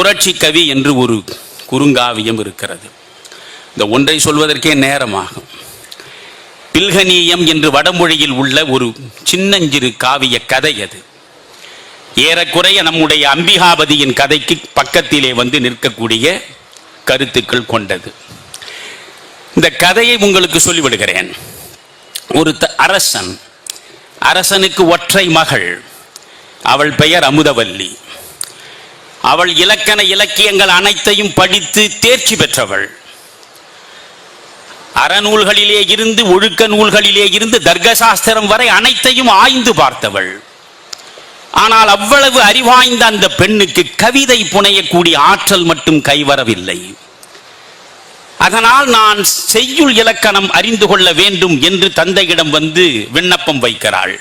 புரட்சி கவி என்று ஒரு குறுங்காவியம் இருக்கிறது. இந்த ஒன்றை சொல்வதற்கே நேரமாகும். பில்கணியம் என்று வடமொழியில் உள்ள ஒரு சின்னஞ்சிறு காவிய கதை அது. ஏறக்குறைய நம்முடைய அம்பிகாபதியின் கதைக்கு பக்கத்திலே வந்து நிற்கக்கூடிய கருத்துக்கள் கொண்டது. இந்த கதையை உங்களுக்கு சொல்லிவிடுகிறேன். ஒரு அரசனுக்கு ஒற்றை மகள். அவள் பெயர் அமுதவல்லி. அவள் இலக்கியங்கள் அனைத்தையும் படித்து தேர்ச்சி பெற்றவள். அறநூல்களிலே இருந்து ஒழுக்க நூல்களிலே இருந்து தர்க்கசாஸ்திரம் வரை அனைத்தையும் ஆய்ந்து பார்த்தவள். ஆனால் அவ்வளவு அறிவாய்ந்த அந்த பெண்ணுக்கு கவிதை புனையக்கூடிய ஆற்றல் மட்டும் கைவரவில்லை. அதனால் நான் செய்யுள் இலக்கணம் அறிந்து கொள்ள வேண்டும் என்று தந்தையிடம் வந்து விண்ணப்பம் வைக்கிறாள்.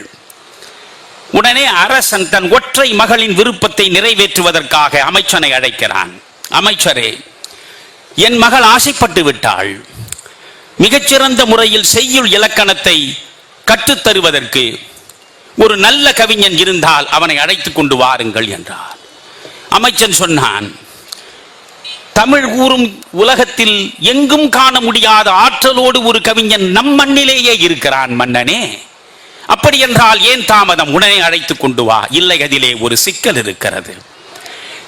உடனே அரசன் தன் ஒற்றை மகளின் விருப்பத்தை நிறைவேற்றுவதற்காக அமைச்சனை அழைக்கிறான். அமைச்சரே, என் மகள் ஆசைப்பட்டு விட்டாள். மிகச்சிறந்த முறையில் செய்யுள் இலக்கணத்தை கற்றுத்தருவதற்கு ஒரு நல்ல கவிஞன் இருந்தால் அவனை அழைத்துக் கொண்டு வாருங்கள் என்றார். அமைச்சன் சொன்னான், தமிழ் கூறும் உலகத்தில் எங்கும் காண முடியாத ஆற்றலோடு ஒரு கவிஞன் நம் மண்ணிலேயே இருக்கிறான் மன்னனே. அப்படி என்றால் ஏன் தாமதம்? உடனே அழைத்துக் கொண்டு வா. இல்லை, அதிலே ஒரு சிக்கல் இருக்கிறது.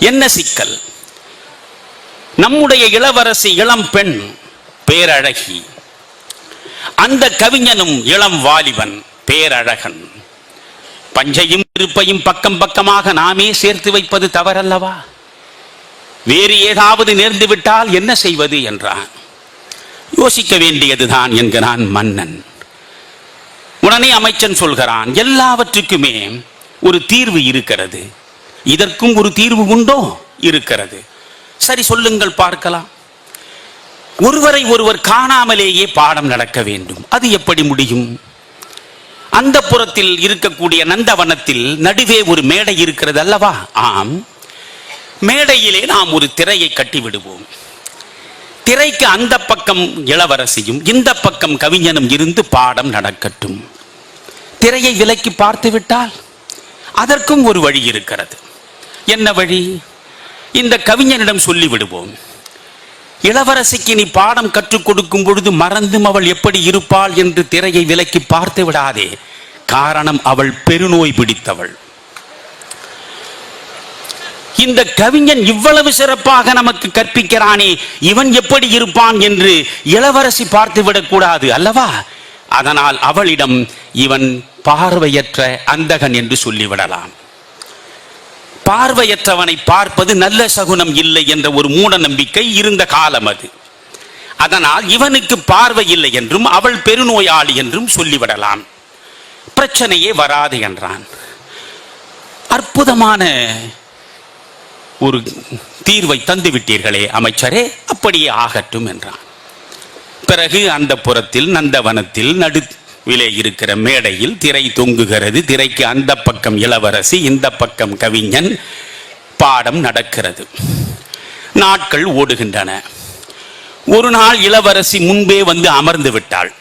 என்ன சிக்கல்? நம்முடைய இளவரசி இளம் பெண், பேரழகி. அந்த கவிஞனும் இளம் வாலிபன், பேரழகன். பஞ்சையும் இருப்பையும் பக்கம் பக்கமாக நாமே சேர்த்து வைப்பது தவறல்லவா? வேறு ஏதாவது நேர்ந்து விட்டால் என்ன செய்வது என்றான். யோசிக்க வேண்டியதுதான் என்கிறான் மன்னன். உடனே அமைச்சன் சொல்கிறான், எல்லாவற்றுக்குமே ஒரு தீர்வு இருக்கிறது. இதற்கும் ஒரு தீர்வு உண்டோ? இருக்கிறது. சரி, சொல்லுங்கள் பார்க்கலாம். ஒருவரை ஒருவர் காணாமலேயே பாடம் நடக்க வேண்டும். அது எப்படி முடியும்? அந்த புறத்தில் இருக்கக்கூடிய நந்தவனத்தில் நடுவே ஒரு மேடை இருக்கிறது அல்லவா? ஆம். மேடையிலே நாம் ஒரு திரையை கட்டி விடுவோம். திரைக்கு அந்த பக்கம் இளவரசியும் இந்த பக்கம் கவிஞனும் இருந்து பாடம் நடக்கட்டும். திரையை விலக்கி பார்த்து விட்டால் அதற்கும் ஒரு வழி இருக்கிறது. என்ன வழி? இந்த கவிஞனிடம் சொல்லிவிடுவோம், இளவரசிக்கு நீ பாடம் கற்றுக் கொடுக்கும் பொழுது மறந்தும் அவள் எப்படி இருப்பாள் என்று திரையை விலக்கி பார்த்து விடாதே. காரணம், அவள் பெருநோய் பிடித்தவள். இந்த கவிஞன் இவ்வளவு சிறப்பாக நமக்கு கற்பிக்கிறானே, இவன் எப்படி இருப்பான் என்று இளவரசி பார்த்து விடக்கூடாது அல்லவா? அதனால் அவளிடம் இவன் பார்வையற்ற அந்தகன் என்று சொல்லிவிடலாம். பார்வையற்றவனை பார்ப்பது நல்ல சகுனம் இல்லை என்ற ஒரு மூட நம்பிக்கை இருந்த காலம் அது. அதனால் இவனுக்கு பார்வை இல்லை என்றும் அவள் பெருநோயாளி என்றும் சொல்லிவிடலாம். பிரச்சனையே வராது என்றான். அற்புதமான ஒரு தீர்வை தந்து விட்டீர்களே அமைச்சரே, அப்படியே ஆகட்டும் என்றான். பிறகு அந்த புறத்தில் நந்தவனத்தில் நடுவிலே இருக்கிற மேடையில் திரை தொங்குகிறது. திரைக்கு அந்த பக்கம் இளவரசி, இந்த பக்கம் கவிஞன். பாடம் நடக்கிறது. நாட்கள் ஓடுகின்றன. ஒரு நாள் இளவரசி முன்பே வந்து அமர்ந்து விட்டாள்.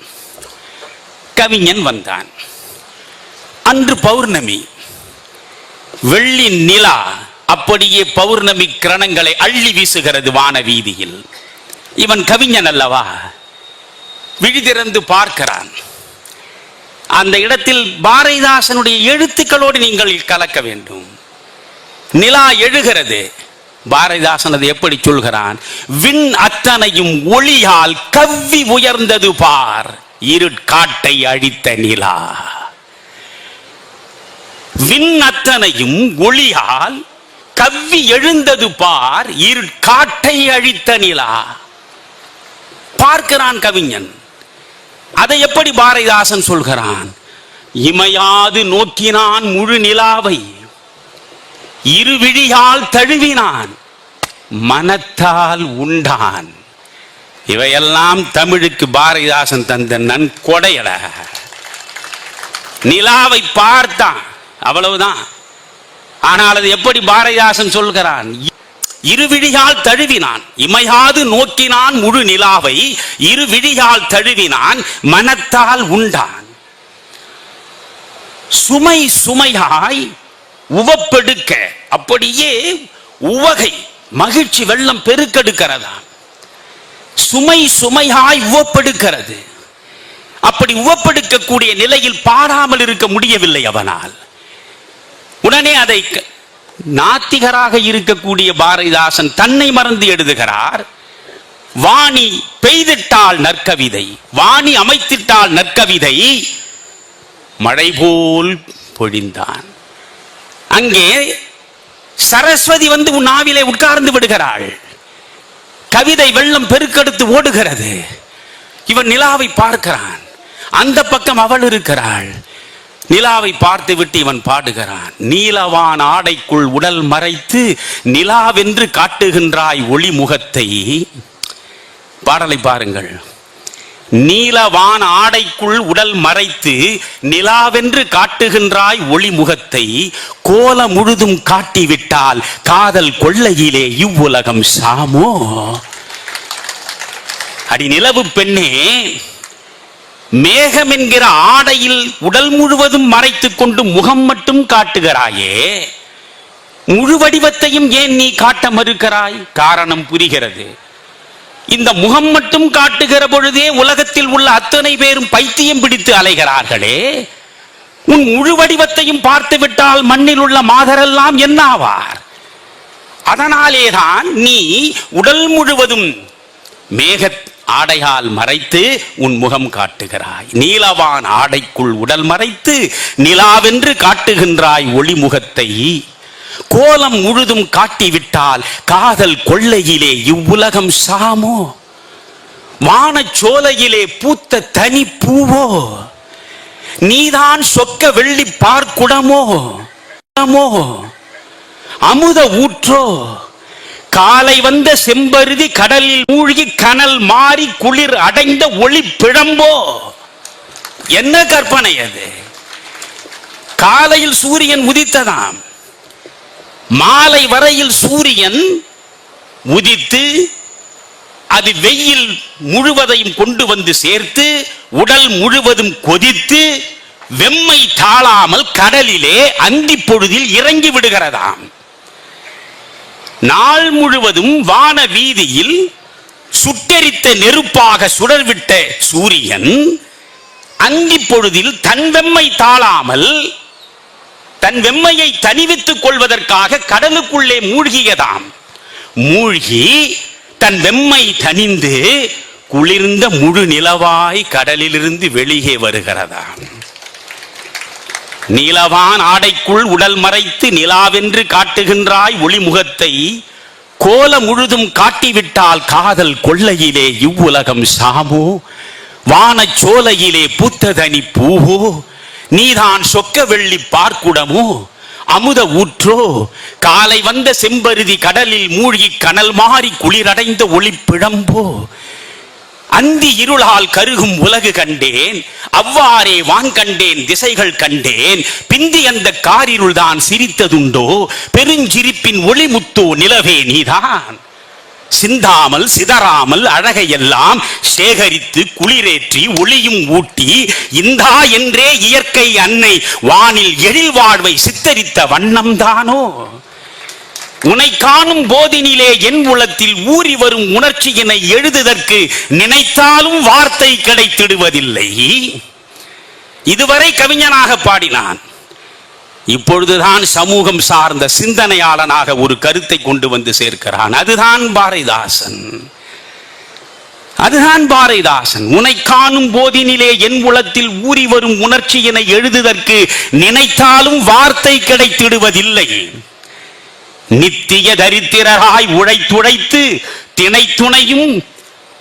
கவிஞன் வந்தான். அன்று பௌர்ணமி. வெள்ளி நிலா அப்படியே பௌர்ணமி கிரணங்களை அள்ளி வீசுகிறது வான வீதியில். இவன் கவிஞன் அல்லவா, விழிதிறந்து பார்க்கிறான். அந்த இடத்தில் பாரதிதாசனுடைய எழுத்துக்களோடு நீங்கள் கலக்க வேண்டும். நிலா எழுகிறது. பாரதிதாசன் அதை எப்படி சொல்கிறான்? விண் அத்தனையும் ஒளியால் கவ்வி உயர்ந்தது பார், இருட்காட்டை அழித்த நிலா. விண் அத்தனையும் ஒளியால் கவ்வி எழுந்தது பார், இருட்காட்டை அழித்த நிலா. பார்க்கிறான் கவிஞன். அதை எப்படி பாரதிதாசன் சொல்கிறான்? இமையாது நோக்கினான் முழு நிலாவை, இருவிழியால் தழுவினான், மனத்தால் உண்டான். இவையெல்லாம் தமிழுக்கு பாரதிதாசன் தந்த நன்கொடையட. நிலாவை பார்த்தான், அவ்வளவுதான். ஆனால் அது எப்படி பாரதிதாசன் சொல்கிறான்? இருவிழியால் தழுவினான், இமையாது நோக்கினான் முழு நிலாவை, இருவிழியால் தழுவினான், மனத்தால் உண்டான். சுமை சுமையாய் உவப்பெடுக்க, அப்படியே உவகை மகிழ்ச்சி வெள்ளம் பெருக்கெடுக்கிறதா, சுமை சுமையாய் உவப்பெடுக்கிறது. அப்படி உவப்பெடுக்கக்கூடிய நிலையில் பாடாமல் இருக்க முடியவில்லை அவனால். உடனே அதை நாத்திகராக இருக்கக்கூடிய பாரதிதாசன் தன்னை மறந்து எழுதுகிறார். வாணி பெய்திட்டால் நற்கவிதை, வாணி அமைத்திட்டால் நற்கவிதை, மழை போல் பொழிந்தான். அங்கே சரஸ்வதி வந்து உன் நாவிலே உட்கார்ந்து விடுகிறாள். கவிதை வெள்ளம் பெருக்கெடுத்து ஓடுகிறது. இவன் நிலாவை பார்க்கிறான். அந்த பக்கம் அவள் இருக்கிறாள். நிலாவை பார்த்து விட்டு இவன் பாடுகிறான். நீலவான் ஆடைக்குள் உடல் மறைத்து நிலாவென்று காட்டுகின்றாய் ஒளி முகத்தை. பாடலை பாருங்கள். நீலவான் ஆடைக்குள் உடல் மறைத்து நிலாவென்று காட்டுகின்றாய் ஒளி முகத்தை, கோல முழுதும் காட்டிவிட்டால் காதல் கொள்ளையிலே இவ்வுலகம் சாமோ. அடி நிலவு பெண்ணே, மேகம் என்கிற ஆடையில் உடல் முழுவதும் மறைத்துக் கொண்டு முகம் மட்டும் காட்டுகிறாயே, முழு வடிவத்தையும் ஏன் நீ காட்ட மறுக்கிறாய்? காரணம் புரிகிறது. இந்த முகம் மட்டும் காட்டுகிற பொழுதே உலகத்தில் உள்ள அத்தனை பேரும் பைத்தியம் பிடித்து அலைகிறார்களே, உன் முழு வடிவத்தையும் பார்த்து விட்டால் மண்ணில் உள்ள மாதரெல்லாம் என்ன ஆவார்? அதனாலேதான் நீ உடல் முழுவதும் மேக ஆடையால் மறைத்து உன் முகம் காட்டுகிறாய். நீலவான் ஆடைக்குள் உடல் மறைத்து நிலாவென்று காட்டுகின்றாய் ஒளி முகத்தை, கோலம் முழுதும் காட்டிவிட்டால் காதல் கொள்ளையிலே இவ்வுலகம் சாமோ. வானச்சோலையிலே பூத்த தனி பூவோ, நீதான் சொக்க வெள்ளி பார்க்குடமோ, அமுத ஊற்றோ, காலை வந்த செம்பருதி கடலில் மூழ்கி கனல் மாறி குளிர் அடைந்த ஒளி பிழம்போ. என்ன கற்பனை அது! காலையில் சூரியன் உதித்ததாம், மாலை வரையில் சூரியன் உதித்து அது வெயில் முழுவதையும் கொண்டு வந்து சேர்த்து உடல் முழுவதும் கொதித்து வெம்மை தாழாமல் கடலிலே அந்தி பொழுதில் இறங்கி விடுகிறதாம். நாள் முழுவதும் வான வீதியில் சுட்டெரித்த நெருப்பாக சுடர்விட்ட சூரியன் அந்தி பொழுதில் தன் வெம்மை தாழாமல் தன் வெம்மையை தணிவித்துக் கொள்வதற்காக கடலுக்குள்ளே மூழ்கியதாம். மூழ்கி தன் வெம்மை தணிந்து குளிர்ந்த முழு நிலவாய் கடலிலிருந்து வெளியே வருகிறதாம். நீலவான் ஆடைக்குள் உடல் மறைத்து நிலாவென்று காட்டுகின்றாய் ஒளிமுகத்தை, கோல முழுதும் காட்டிவிட்டால் காதல் கொள்ளையிலே இவ்வுலகம் சாமோ. வானச்சோலையிலே பூத்ததனி பூவோ, நீதான் சொக்க வெள்ளி பார்க்குடமோ, அமுத ஊற்றோ, காலை வந்த செம்பருதி கடலில் மூழ்கி கனல் மாறி குளிரடைந்த ஒளி பிழம்போ. அந்தி இருளால் கருகும் உலகு கண்டேன், அவ்வாறே வான் கண்டேன் திசைகள் கண்டேன், பிந்தி அந்த காரிருள் தான் சிரித்ததுண்டோ, பெருஞ்சிரிப்பின் ஒளிமுத்தோ நிலவே நீதான். சிந்தாமல் சிதறாமல் அழகையெல்லாம் சேகரித்து குளிரேற்றி ஒளியும் ஊட்டி இந்தா என்றே இயற்கை அன்னை வானில் எழில் வாழ்வை சித்தரித்த வண்ணம் தானோ. உனை காணும் போதினிலே என் உளத்தில் ஊறி வரும் உணர்ச்சியினை எழுதுதற்கு நினைத்தாலும் வார்த்தை கிடைத்திடுவதில்லை. இதுவரை கவிஞனாக பாடினான், இப்பொழுதுதான் சமூகம் சார்ந்த சிந்தனையாளனாக ஒரு கருத்தை கொண்டு வந்து சேர்க்கிறான். அதுதான் பாரதிதாசன். அதுதான் பாரதிதாசன். உனை காணும் போதினிலே என் உளத்தில் ஊறி வரும் உணர்ச்சியினை எழுதுதற்கு நினைத்தாலும் வார்த்தை கிடைத்திடுவதில்லை. நித்திய தரித்திரராய் உழைத்துழைத்து திணை துணையும்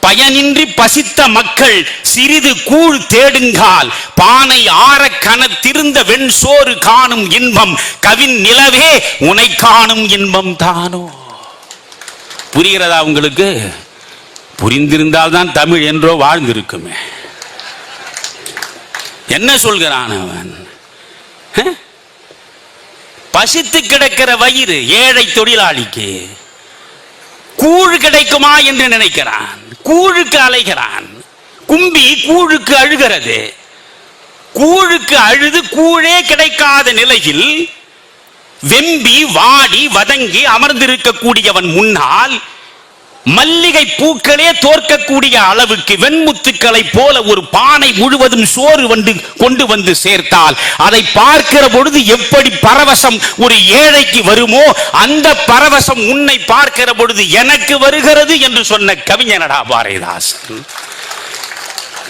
பயனின்றி பசித்த மக்கள் சிறிது கூழ் தேடுங்கால் பானை ஆற கனத்திருந்த வெண் சோறு காணும் இன்பம் கவின் நிலவே உனை காணும் இன்பம் தானோ. புரிகிறதா உங்களுக்கு? புரிந்திருந்தால் தான் தமிழ் என்றோ வாழ்ந்திருக்குமே. என்ன சொல்கிறான் அவன்? பசித்து கிடக்கிற வயிறு ஏழை தொழிலாளிக்கு கூழ் கிடைக்குமா என்று நினைக்கிறான். கூழுக்கு அலைகிறான். கும்பி கூழுக்கு அழுகிறது. கூழுக்கு அழுது கூழே கிடைக்காத நிலையில் வெம்பி வாடி வதங்கி அமர்ந்திருக்கக்கூடியவன் முன்னால் மல்லிகை பூக்களே தோற்கக்கூடிய அளவுக்கு வெண்முத்துக்களை போல ஒரு பானை முழுவதும் சோறு கொண்டு வந்து சேர்த்தால் அதை பார்க்கிற பொழுது எப்படி பரவசம் ஒரு ஏழைக்கு வருமோ அந்த பரவசம் உன்னை பார்க்கிற பொழுது எனக்கு வருகிறது என்று சொன்ன கவிஞனடா பாரதிதாசன்.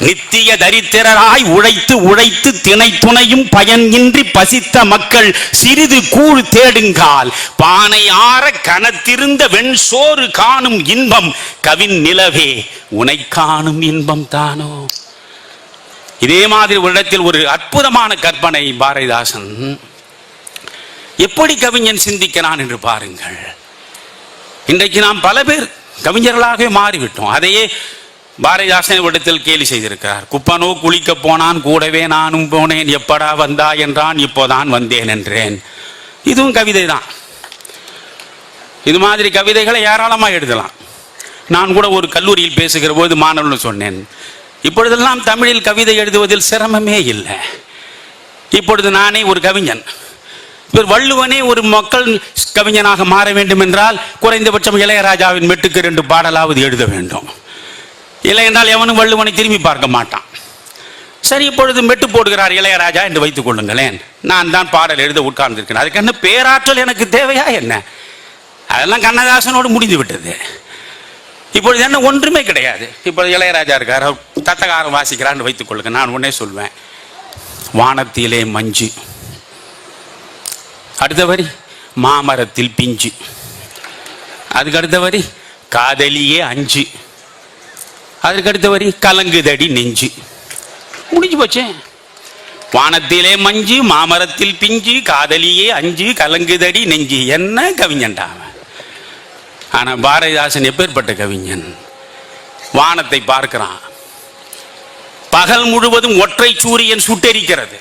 நித்திய தரித்திரராய் உழைத்து உழைத்து திணை துணையும் பயன் இன்றி பசித்த மக்கள் சிறிது கூழ் தேடுங்கால் பானை ஆற கனத்திருந்த வெண் சோறு காணும் இன்பம் கவின் நிலவே உனை காணும் இன்பம் தானோ. இதே மாதிரி ஒரு இடத்தில் ஒரு அற்புதமான கற்பனை பாரதிதாசன் எப்படி கவிஞன் சிந்திக்கிறான் என்று பாருங்கள். இன்றைக்கு நாம் பல பேர் கவிஞர்களாகவே மாறிவிட்டோம். அதையே பாரதிதாசன் இடத்தில் கேலி செய்திருக்கிறார். குப்பனோ குளிக்க போனான் கூடவே நானும் போனேன், எப்படா வந்தா என்றான், இப்போதான் வந்தேன் என்றேன். இதுவும் கவிதை தான். இது மாதிரி கவிதைகளை ஏராளமாக எழுதலாம். நான் கூட ஒரு கல்லூரியில் பேசுகிற போது மாணவர்கள் சொன்னேன், இப்பொழுதெல்லாம் தமிழில் கவிதை எழுதுவதில் சிரமமே இல்லை. இப்பொழுது நானே ஒரு கவிஞன், வள்ளுவனே ஒரு மக்கள் கவிஞனாக மாற வேண்டும் என்றால் குறைந்தபட்சம் இளையராஜாவின் மெட்டுக்கு 2 பாடலாவது எழுத வேண்டும். இல்லை என்றால் எவனும் வள்ளுவனை திரும்பி பார்க்க மாட்டான். சரி, இப்பொழுது மெட்டு போடுகிறார் இளையராஜா என்று வைத்துக் கொள்ளுங்களேன். நான் தான் பாடல் எழுத உட்கார்ந்திருக்கிறேன். அதுக்கு என்ன பேராற்றல் எனக்கு தேவையா என்ன? அதெல்லாம் கண்ணதாசனோடு முடிந்து விட்டது. இப்பொழுது என்ன ஒன்றுமே கிடையாது. இப்பொழுது இளையராஜா இருக்கார், தத்தகாரம் வாசிக்கிறான்னு வைத்துக் கொள்ளுங்க. நான் உடனே சொல்வேன், வானத்திலே மஞ்சு, அடுத்த வரி மாமரத்தில் பிஞ்சு, அதுக்கு அடுத்த வரி காதலியே அஞ்சு, அதற்கு அடுத்த வரி கலங்குதடி நெஞ்சு. முடிஞ்சு போச்சே. வானத்திலே மஞ்சு, மாமரத்தில் பிஞ்சு, காதலியே அஞ்சு, கலங்குதடி நெஞ்சு. என்ன கவிஞன்டா. ஆனா பாரதிதாசன் எப்பேற்பட்ட கவிஞன். வானத்தை பார்க்கிறான், பகல் முழுவதும் ஒற்றை சூரியன் சுட்டெரிக்கிறது.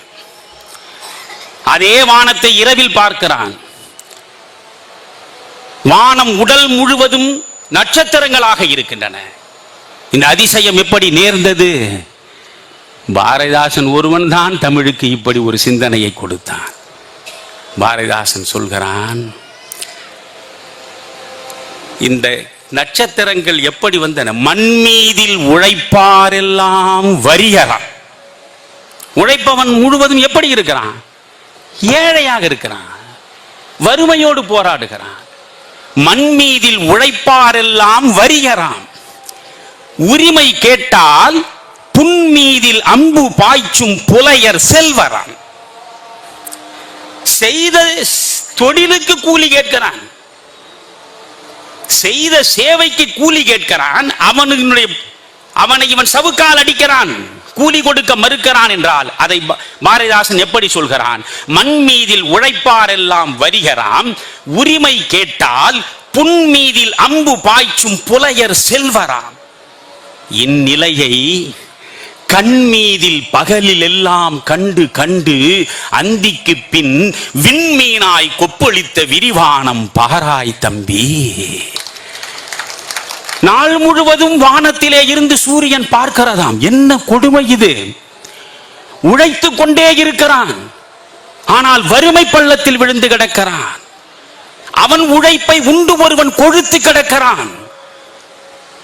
அதே வானத்தை இரவில் பார்க்கிறான். வானம் உடல் முழுவதும் நட்சத்திரங்களாக இருக்கின்றன. இந்த அதிசயம் எப்படி நேர்ந்தது? பாரதிதாசன் ஒருவன் தான் தமிழுக்கு இப்படி ஒரு சிந்தனையை கொடுத்தான். பாரதிதாசன் சொல்கிறான், இந்த நட்சத்திரங்கள் எப்படி வந்தன? மண்மீதில் உழைப்பாரெல்லாம் வரியறான். உழைப்பவன் முழுவதும் எப்படி இருக்கிறான்? ஏழையாக இருக்கிறான், வறுமையோடு போராடுகிறான். மண்மீதில் உழைப்பாரெல்லாம் வரியறான். உரிமை கேட்டால் புன்மீதில் அம்பு பாய்ச்சும் புலையர் செல்வரான். செய்த தொழிலுக்கு கூலி கேட்கிறான், செய்த சேவைக்கு கூலி கேட்கிறான். அவனை இவன் சவுக்கால் அடிக்கிறான், கூலி கொடுக்க மறுக்கிறான் என்றால் அதை பாரதிதாசன் எப்படி சொல்கிறான்? மண் மீதில் உழைப்பாரெல்லாம் வரிகராம், உரிமை கேட்டால் புன்மீதில் அம்பு பாய்ச்சும் புலையர் செல்வராம். இந்நிலையை கண்மீதில் பகலில் எல்லாம் கண்டு கண்டு அந்திக்கு பின் விண்மீனாய் கொப்பளித்த விரிவானம் பாராய் தம்பி. நாள் முழுவதும் வானத்திலே இருந்து சூரியன் பார்க்கிறதாம். என்ன கொடுமை இது! உழைத்துக் கொண்டே இருக்கிறான், ஆனால் வறுமை பள்ளத்தில் விழுந்து கிடக்கிறான். அவன் உழைப்பை உண்டு ஒருவன் கொழுத்து கிடக்கிறான்.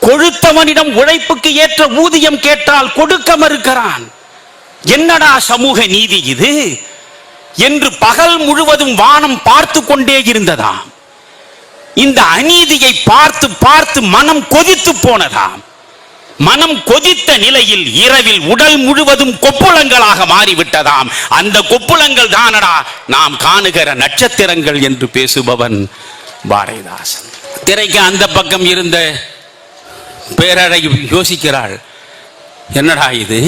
கொழுத்தவனிடம் உழைப்புக்கு ஏற்ற ஊதியம் கேட்டால் கொடுக்க மறுக்கிறான். என்னடா சமூக நீதி இது என்று பகல் முழுவதும் வானம் பார்த்து கொண்டே இருந்ததாம். இந்த அநீதியை பார்த்து பார்த்து மனம் கொதித்து போனதாம். மனம் கொதித்த நிலையில் இரவில் உடல் முழுவதும் கொப்புளங்களாக மாறிவிட்டதாம். அந்த கொப்புளங்கள் தானடா நாம் காணுகிற நட்சத்திரங்கள் என்று பேசுபவன் பாரதிதாசன். திரைக்கு அந்த பக்கம் இருந்த பேரழகி யோசிக்கிறாள், என்னடா இது?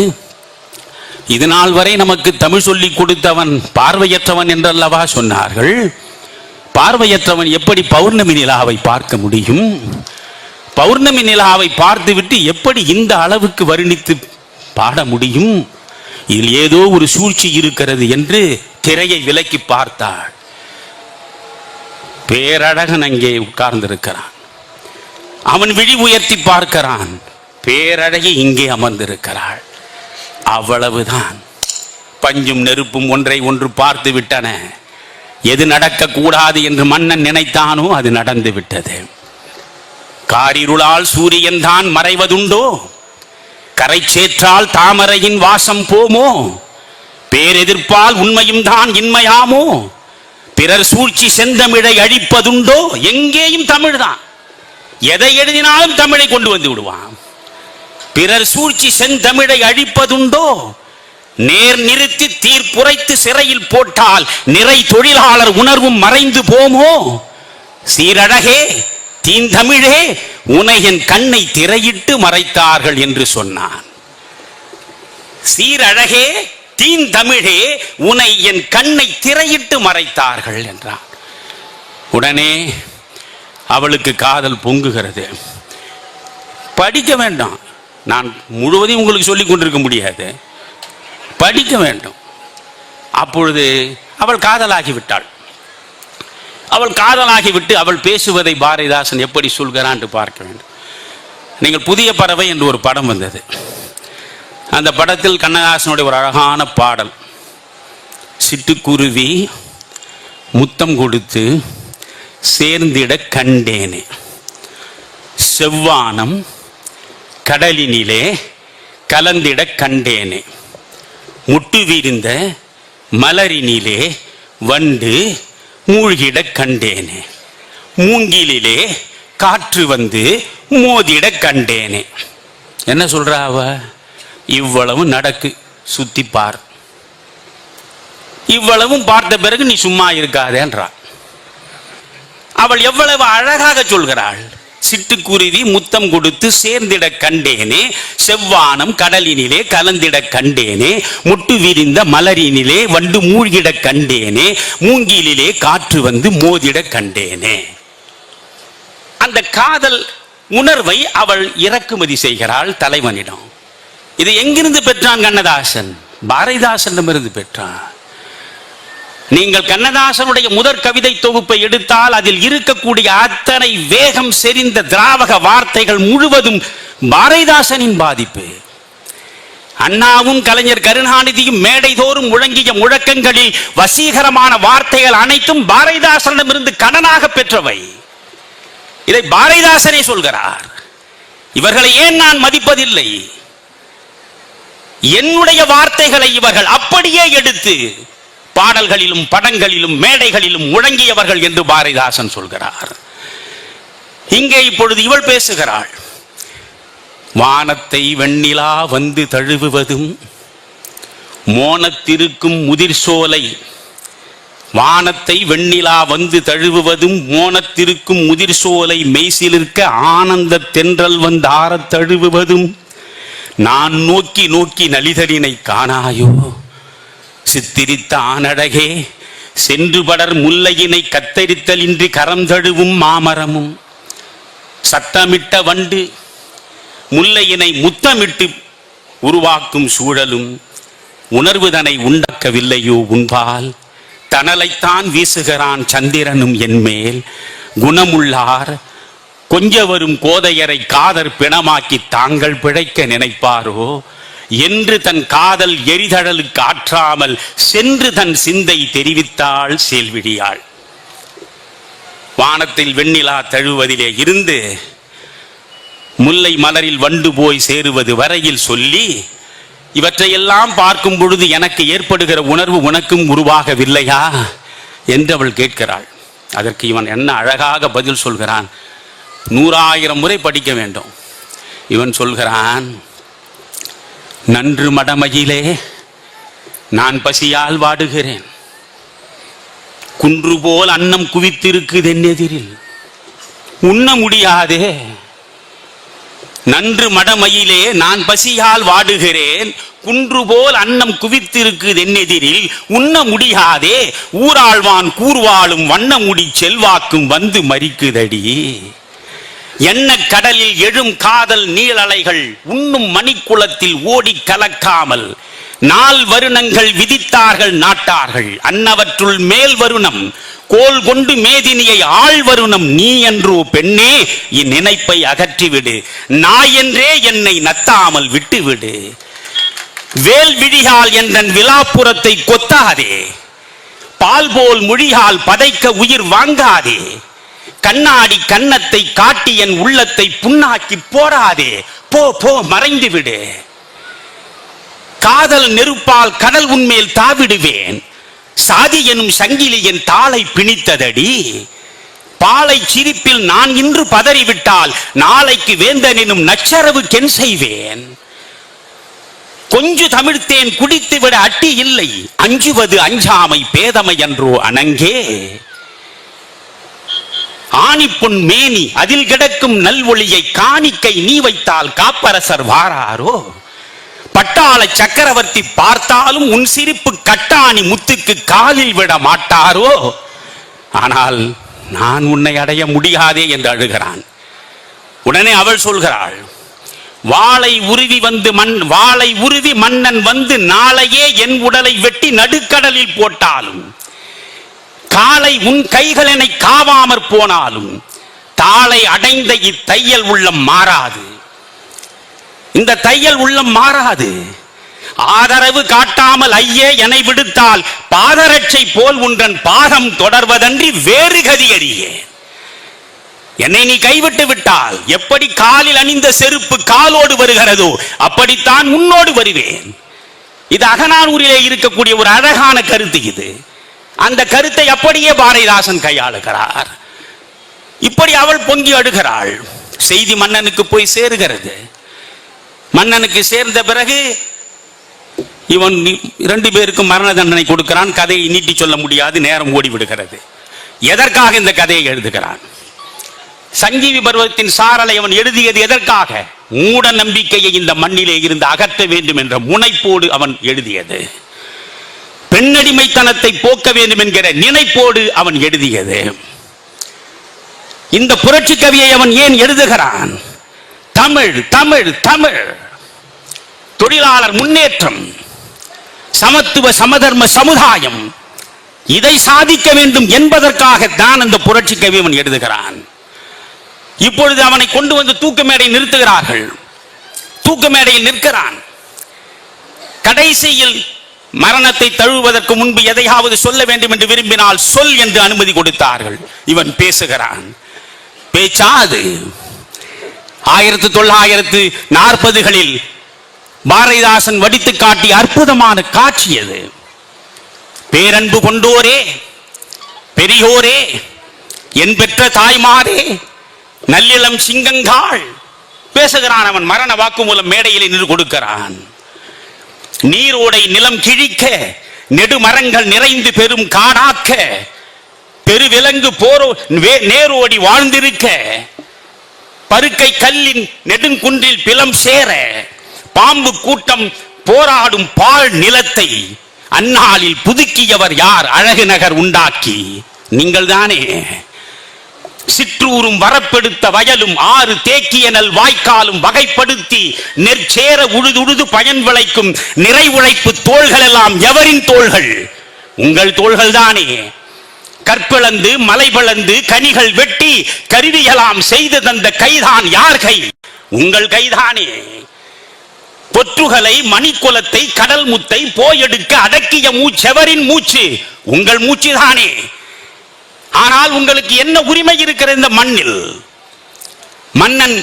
இது நாள் வரை நமக்கு தமிழ் சொல்லிக் கொடுத்தவன் பார்வையற்றவன் என்றல்லவா சொன்னார்கள். பார்வையற்றவன் எப்படி பௌர்ணமி நிலாவை பார்க்க முடியும்? பௌர்ணமி நிலாவை பார்த்துவிட்டு எப்படி இந்த அளவுக்கு வர்ணித்து பாட முடியும்? இதில் ஏதோ ஒரு சூழ்ச்சி இருக்கிறது என்று திரையை விலக்கி பார்த்தாள். பேரழகன் அங்கே உட்கார்ந்திருக்கிறான். அவன் விழி உயர்த்தி பார்க்கிறான், பேரழகி இங்கே அமர்ந்திருக்கிறாள். அவ்வளவுதான். பஞ்சும் நெருப்பும் ஒன்றை ஒன்று பார்த்து விட்டன. எது நடக்கக்கூடாது என்று மன்னன் நினைத்தானோ அது நடந்து விட்டது. காரிருளால் சூரியன் தான் மறைவதுண்டோ, கரை சேற்றால் தாமரையின் வாசம் போமோ, பேரெதிர்ப்பால் உண்மையும் தான் இன்மையாமோ, பிறர் சூழ்ச்சி செந்தமிழை அழிப்பதுண்டோ. எங்கேயும் தமிழ் தான், எதை எழுதினாலும் தமிழை கொண்டு வந்து விடுவான். பிறர் சூழ்ச்சி செந்தமிழை அழிப்பதுண்டோ, நேர் நிறுத்தி தீர்ப்புரைத்து சிறையில் போட்டால் நிறை தொழிலாளர் உணர்வும் மறைந்து போமோ. சீரழகே தீந்தமிழே உனை என் கண்ணை திரையிட்டு மறைத்தார்கள் என்று சொன்னான். சீரழகே தீந்தமிழே உனை என் கண்ணை திரையிட்டு மறைத்தார்கள் என்றான். உடனே அவளுக்கு காதல் பொங்குகிறது. படிக்க வேண்டாம், நான் முழுவதையும் உங்களுக்கு சொல்லிக் கொண்டிருக்க முடியாது, படிக்க வேண்டும். அப்பொழுது அவள் காதலாகிவிட்டாள். அவள் காதலாகிவிட்டு அவள் பேசுவதை பாரதிதாசன் எப்படி சொல்கிறான் என்று பார்க்க வேண்டும். நீங்கள் புதிய பறவை என்று ஒரு படம் வந்தது. அந்த படத்தில் கண்ணதாசனுடைய ஒரு அழகான பாடல், சிட்டுக்குருவி முத்தம் கொடுத்து சேர்ந்திட கண்டேனே, செவ்வானம் கடலினிலே கலந்திட கண்டேனே, முட்டு விரிந்த மலரினிலே வண்டு மூழ்கிட கண்டேனே, மூங்கிலே காற்று வந்து மோதிட கண்டேனே. என்ன சொல்றா அவ? இவ்வளவு நடக்கு, சுத்தி பார், இவ்வளவும் பார்த்த பிறகு நீ சும்மா இருக்காதேன்றா. அவள் எவ்வளவு அழகாக சொல்கிறாள். சிட்டுக்குருவி முத்தம் கொடுத்து சேர்ந்திட கண்டேனே, செவ்வானம் கடலினிலே கலந்திட கண்டேனே, முட்டு விரிந்த மலரினிலே வண்டு மூழ்கிட கண்டேனே, மூங்கிலே காற்று வந்து மோதிட கண்டேனே. அந்த காதல் உணர்வை அவள் இறக்குமதி செய்கிறாள் தலைவனிடம். இதை எங்கிருந்து பெற்றான் கண்ணதாசன்? பாரதிதாசனிடமிருந்து பெற்றான். நீங்கள் கண்ணதாசனுடைய முதற் கவிதை தொகுப்பை எடுத்தால் அதில் இருக்கக்கூடிய அத்தனை வேகம் செறிந்த திராவக வார்த்தைகள் முழுவதும் பாரதிதாசனின் பாதிப்பு. அண்ணாவும் கலைஞர் கருணாநிதியும் மேடை தோறும் முழங்கிய முழக்கங்களில் வசீகரமான வார்த்தைகள் அனைத்தும் பாரதிதாசனிடமிருந்து கடனாக பெற்றவை. இதை பாரதிதாசனே சொல்கிறார். இவர்களை ஏன் நான் மதிப்பதில்லை? என்னுடைய வார்த்தைகளை இவர்கள் அப்படியே எடுத்து பாடல்களிலும் படங்களிலும் மேடைகளிலும் முழங்கியவர்கள் என்று பாரதிதாசன் சொல்கிறார். இங்கே இப்பொழுது இவள் பேசுகிறாள். வானத்தை வெண்ணிலா வந்து தழுவுவதும் மோனத்திருக்கும் முதிர் சோலை, வானத்தை வெண்ணிலா வந்து தழுவுவதும் மோனத்திருக்கும் முதிர் சோலை மெய்சிலிருக்க ஆனந்த தென்றல் வந்து ஆறத் தழுவுவதும் நான் நோக்கி நோக்கி நலிதலினை காணாயோ, சித்திரித்த ஆனழகே சென்று படர் முல்லையினை கத்தரித்தலின்றி கரம் தழுவும் மாமரமும், சத்தமிட்ட வண்டு முல்லையினை முத்தமிட்டு உருவாக்கும் சூழலும் உணர்வுதனை உண்டாக்கவில்லையோ உன்பால், தணலைத்தான் வீசுகிறான் சந்திரனும் என்மேல், குணமுள்ளார் கொஞ்ச வரும் கோதையரை காதர் பிணமாக்கி தாங்கள் பிழைக்க நினைப்பாரோ என்று தன் காதல் எரிதழலுக்கு ஆற்றாமல் சென்று தன் சிந்தை தெரிவித்தாள் சேல்விழியாள். வானத்தில் வெண்ணிலா தழுவதிலே இருந்து முல்லை மலரில் வண்டு போய் சேருவது வரையில் சொல்லி, இவற்றையெல்லாம் பார்க்கும் பொழுது எனக்கு ஏற்படுகிற உணர்வு உனக்கும் உருவாகவில்லையா என்று அவள் கேட்கிறாள். அதற்கு இவன் என்ன அழகாக பதில் சொல்கிறான். 100,000 முறை படிக்க வேண்டும். இவன் சொல்கிறான், நன்று மடமையிலே நான் பசியால் வாடுகிறேன், குன்று போல் அன்னம் குவித்திருக்குது என் எதிரில் உண்ண முடியாதே. நன்று மடமையிலே நான் பசியால் வாடுகிறேன், குன்று போல் அன்னம் குவித்திருக்குது என் எதிரில் உண்ண முடியாதே. ஊராழ்வான் கூர்வாளும் வண்ணமுடி செல்வாக்கும் வந்து மறிக்குதடி. என்ன கடலில் எழும் காதல் நீளலைகள் உண்ணும் மணிக்குளத்தில் ஓடி கலக்காமல் 4 வருணங்கள் விதித்தார்கள் நாட்டார்கள். அன்னவற்றுள் மேல் வருணம் கோல் கொண்டு மேதினியை ஆள் வருணம் நீ என்றோ பெண்ணே, இந்நினைப்பை அகற்றிவிடு, நாய் என்றே என்னை நத்தாமல் விட்டுவிடு. வேல் விழியால் என்ற விழாப்புறத்தை கொத்தாதே, பால் போல் மொழியால் பதைக்க உயிர் வாங்காதே, கண்ணாடி கன்னத்தை காட்டி என் உள்ளத்தை புண்ணாக்கி போடாதே, போ போ மறைந்து விடு. காதல் நெருப்பால் கடல் உன்மேல் தாவிடுவேன், சாதி எனும் சங்கிலி என் தாளை பிணித்ததடி. பாலை சிரிப்பில் நான் இன்று பதறிவிட்டால் நாளைக்கு வேந்தன் எனும் நச்சரவு கென் செய்வேன். கொஞ்சு தமிழ்த்தேன் குடித்து விட அட்டி இல்லை, அஞ்சுவது அஞ்சாமை பேதமை என்றோ அணங்கே. ஆணிப்புண் மேனி அதில் கிடக்கும் நல்வொளியை காணிக்கை நீ வைத்தால் காப்பரசர் வாராரோ. பட்டாள சக்கரவர்த்தி பார்த்தாலும் உன் சிரிப்பு கட்டாணி முத்துக்கு காலில் விட மாட்டாரோ. ஆனால் நான் உன்னை அடைய முடியாதே என்று அழுகிறான். உடனே அவள் சொல்கிறாள், வாளை உருவி மன்னன் வந்து நாளையே என் உடலை வெட்டி நடுக்கடலில் போட்டாலும், காலை உன் கைகள் என்னை காவாமற் போனாலும், தாளை அடைந்த இத்தையல் உள்ளம் மாறாது. இந்த தையல் உள்ளம் மாறாது. ஆதரவு காட்டாமல் ஐயே என்னை விடுத்தால் பாதரட்சை போல் உன்றன் பாதம் தொடர்வதன்றி வேறு கதி அறியேன். என்னை நீ கைவிட்டு விட்டால் எப்படி காலில் அணிந்த செருப்பு காலோடு வருகிறதோ அப்படித்தான் உன்னோடு வருவேன். இது அகநானூரிலே இருக்கக்கூடிய ஒரு அழகான கருத்து. இது அந்த கருத்தை அப்படியே பாரதிதாசன் கையாளுகிறார். இப்படி அவள் பொங்கி அடுகிறாள். செய்தி மன்னனுக்கு போய் சேருகிறது. மன்னனுக்கு சேர்ந்த பிறகு இவன் 2 பேருக்கும் மரண தண்டனை கொடுக்கிறான். கதையை நீட்டி சொல்ல முடியாது, நேரம் ஓடிவிடுகிறது. எதற்காக இந்த கதையை எழுதுகிறான்? சஞ்சீவி பர்வத்தின் சாரலை அவன் எழுதியது எதற்காக? மூட நம்பிக்கையை இந்த மண்ணிலே இருந்து அகற்ற வேண்டும் என்ற முனைப்போடு அவன் எழுதியது. பெண்ணடிமைத்தனத்தை போக்க வேண்டும் என்கிற நினைப்போடு அவன் எழுதியது. இந்த புரட்சி கவியை அவன் ஏன் எழுதுகிறான்? தமிழ் தமிழ் தமிழ், தொழிலாளர் முன்னேற்றம், சமத்துவ சமதர்ம சமுதாயம், இதை சாதிக்க வேண்டும் என்பதற்காகத்தான் அந்த புரட்சி கவி அவன் எழுதுகிறான். இப்பொழுது அவனை கொண்டு வந்து தூக்கு மேடையில் நிறுத்துகிறார்கள். தூக்கு மேடையில் நிற்கிறான். கடைசியில் மரணத்தை தழுவதற்கு முன்பு எதையாவது சொல்ல வேண்டும் என்று விரும்பினால் சொல் என்று அனுமதி கொடுத்தார்கள். இவன் பேசுகிறான். பேச்சாது 1940களில் பாரதிதாசன் வடித்து காட்டிய அற்புதமான காட்சி அது. பேரன்பு கொண்டோரே, பெரியோரே, என் பெற்ற தாய்மாரே, நல்லிளம் சிங்கங்காள் பேசுகிறான். அவன் மரண வாக்குமூலம் மேடையில் நின்று கொடுக்கிறான். நீரோடை நிலம் கிழிக்க, நெடுமரங்கள் நிறைந்து பெரும் காடாக்க, பெருவிலங்கு நேரோடி வாழ்ந்திருக்க, பருக்கை கல்லின் நெடுங்குன்றில் பிலம் சேர, பாம்பு கூட்டம் போராடும் பாழ் நிலத்தை அந்நாளில் புதுக்கியவர் யார்? அழகு நகர் உண்டாக்கி நீங்கள் தானே. சிற்றூரும் வரப்பெடுத்த வயலும் ஆறு தேக்கிய நல் வாய்க்காலும் வகைப்படுத்தி நெற்சேர உழுதுழுது பயன் விளைக்கும் நிறை உழைப்பு தோள்கள் எல்லாம் எவரின் தோள்கள்? உங்கள் தோள்கள் தானே. கற்பிளந்து மலை பிளந்து கனிகள் வெட்டி கருவியலாம் செய்து தந்த கைதான் யார் கை? உங்கள் கைதானே. பொற்றுகளை மணிக்குலத்தை கடல் முத்தை போயெடுக்க அடக்கிய மூச்செவரின் மூச்சு? உங்கள் மூச்சு தானே. ஆனால் உங்களுக்கு என்ன உரிமை இருக்கிற இந்த மண்ணில்? மன்னன்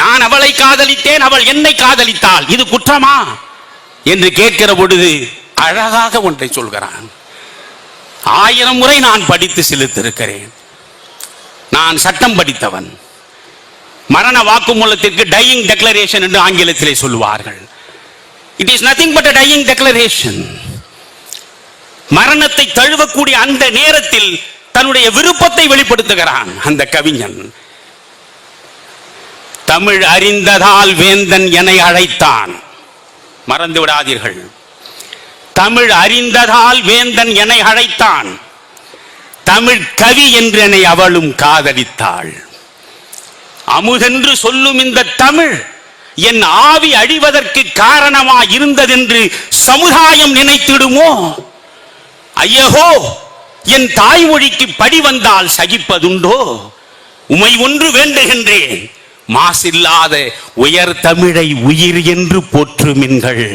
நான் அவளை காதலித்தேன், அவள் என்னை காதலித்தாள், இது குற்றமா என்று கேட்கிற பொழுது அழகாக ஒன்றை சொல்கிறான். 1000 முறை நான் படித்து செலுத்திருக்கிறேன். நான் சட்டம் படித்தவன். மரண வாக்குமூலத்திற்கு டையிங் டெக்ளரேஷன் என்று ஆங்கிலத்திலே சொல்லுவார்கள். It is nothing but a dying declaration. மரணத்தை தழுவக்கூடிய அந்த நேரத்தில் தன்னுடைய விருப்பத்தை வெளிப்படுத்துகிறான் அந்த கவிஞன். தமிழ் அறிந்ததால் வேந்தன் என்னை அழைத்தான். மறந்து விடாதீர்கள். தமிழ் அறிந்ததால் வேந்தன் என்னை அழைத்தான். தமிழ் கவி என்று என்னை அவளும் காதலித்தாள். அமுதென்று சொல்லும் இந்த தமிழ் என் ஆவி அழிவதற்கு காரணமா இருந்ததென்று சமுதாயம் நினைத்திடுமோ? ஐயோ, என் தாய்மொழிக்கு படி வந்தால் சகிப்பதுண்டோ? உமை ஒன்று வேண்டுகின்றேன், மாசில்லாத உயர் தமிழை உயிர் என்று போற்றுமின்கள்.